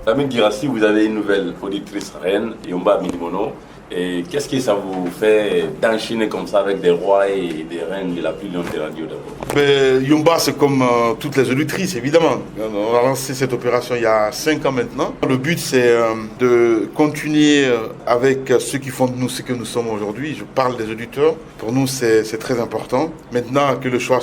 Lamine Guirassi, vous avez une nouvelle auditrice reine, Yumba Minimono. Et qu'est-ce que ça vous fait d'enchaîner comme ça avec des rois et des reines de la plus longue des radios d'abord? Yumba, c'est comme toutes les auditrices, évidemment. On a lancé cette opération il y a 5 ans maintenant. Le but, c'est de continuer avec ceux qui font de nous ce que nous sommes aujourd'hui. Je parle des auditeurs. Pour nous, c'est très important. Maintenant que le choix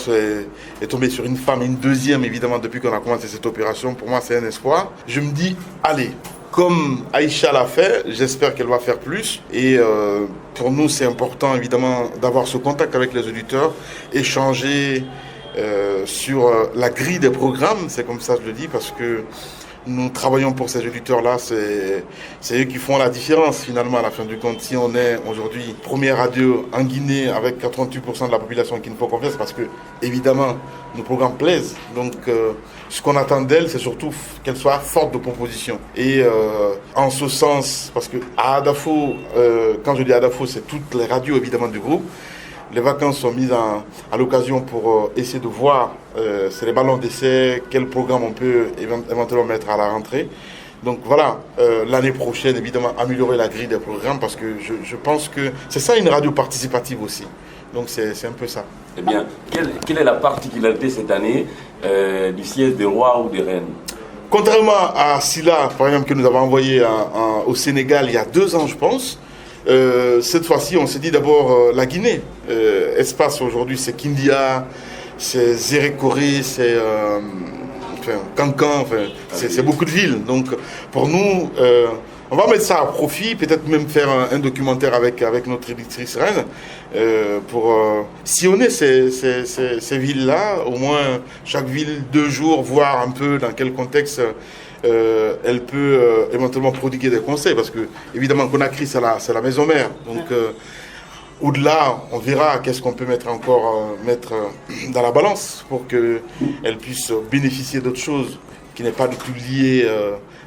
est tombé sur une femme, une deuxième, évidemment, depuis qu'on a commencé cette opération, pour moi, c'est un espoir. Je me dis, allez, comme Aïcha l'a fait, j'espère qu'elle va faire plus. Et pour nous, c'est important, évidemment, d'avoir ce contact avec les auditeurs, échanger sur la grille des programmes, c'est comme ça que je le dis, parce que nous travaillons pour ces auditeurs-là, c'est eux qui font la différence finalement à la fin du compte. Si on est aujourd'hui première radio en Guinée avec 88% de la population qui nous font confiance, parce que évidemment nos programmes plaisent. Donc ce qu'on attend d'elle, c'est surtout qu'elle soit forte de propositions. Et en ce sens, parce que à Adafo, quand je dis Adafo, c'est toutes les radios évidemment du groupe. Les vacances sont mises à l'occasion pour essayer de voir, c'est les ballons d'essai, quel programme on peut éventuellement mettre à la rentrée. Donc voilà, l'année prochaine, évidemment, améliorer la grille des programmes parce que je pense que c'est ça une radio participative aussi. Donc c'est un peu ça. Eh bien, quelle est la particularité cette année du siège des rois ou des reines? Contrairement à Silla, par exemple, que nous avons envoyé au Sénégal il y a 2 ans, je pense, cette fois-ci, on s'est dit d'abord la Guinée. Espace aujourd'hui, c'est Kindia, c'est Zérékoré, c'est Kankan, c'est beaucoup de villes. Donc pour nous, on va mettre ça à profit, peut-être même faire un documentaire avec notre éditrice reine pour sillonner ces villes-là, au moins chaque ville 2 jours, voir un peu dans quel contexte elle peut éventuellement prodiguer des conseils, parce que évidemment Conakry c'est la maison mère, donc au-delà on verra qu'est-ce qu'on peut mettre dans la balance pour qu'elle puisse bénéficier d'autres choses qui n'est pas du tout lié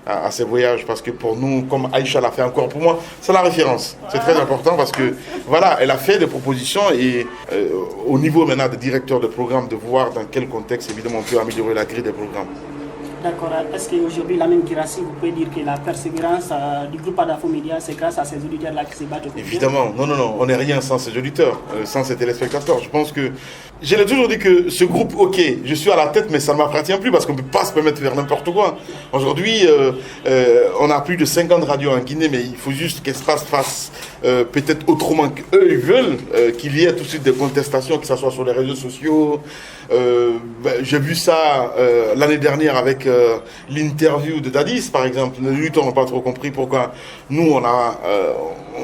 à ces voyages, parce que pour nous, comme Aïcha l'a fait encore pour moi, c'est la référence. C'est très important parce que voilà, elle a fait des propositions et au niveau maintenant des directeurs de programme, de voir dans quel contexte évidemment on peut améliorer la grille des programmes. D'accord. Est-ce qu'aujourd'hui, Lamine Guirassi, vous pouvez dire que la persévérance du groupe Adafo Média, c'est grâce à ces auditeurs-là qui se battent au quotidien? Évidemment, non, on n'est rien sans ces auditeurs, sans ces téléspectateurs. Je pense que, je l'ai toujours dit que ce groupe, ok, je suis à la tête, mais ça ne m'appartient plus parce qu'on ne peut pas se permettre de faire n'importe quoi. Aujourd'hui, on a plus de 50 radios en Guinée, mais il faut juste qu'Espace fasse peut-être autrement qu'eux, ils veulent, qu'il y ait tout de suite des contestations, que ce soit sur les réseaux sociaux. J'ai vu ça l'année dernière avec l'interview de Dadis, par exemple. Les lutteurs n'ont pas trop compris pourquoi nous,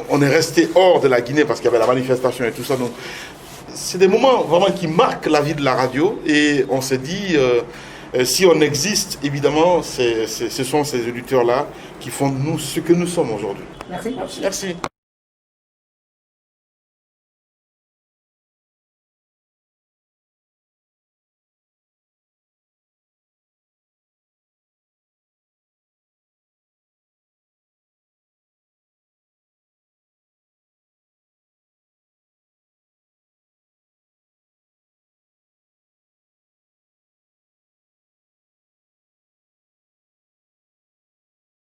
on est resté hors de la Guinée parce qu'il y avait la manifestation et tout ça. Donc, c'est des moments vraiment qui marquent la vie de la radio et on s'est dit, si on existe, évidemment, ce sont ces auditeurs-là qui font de nous ce que nous sommes aujourd'hui. Merci. Merci.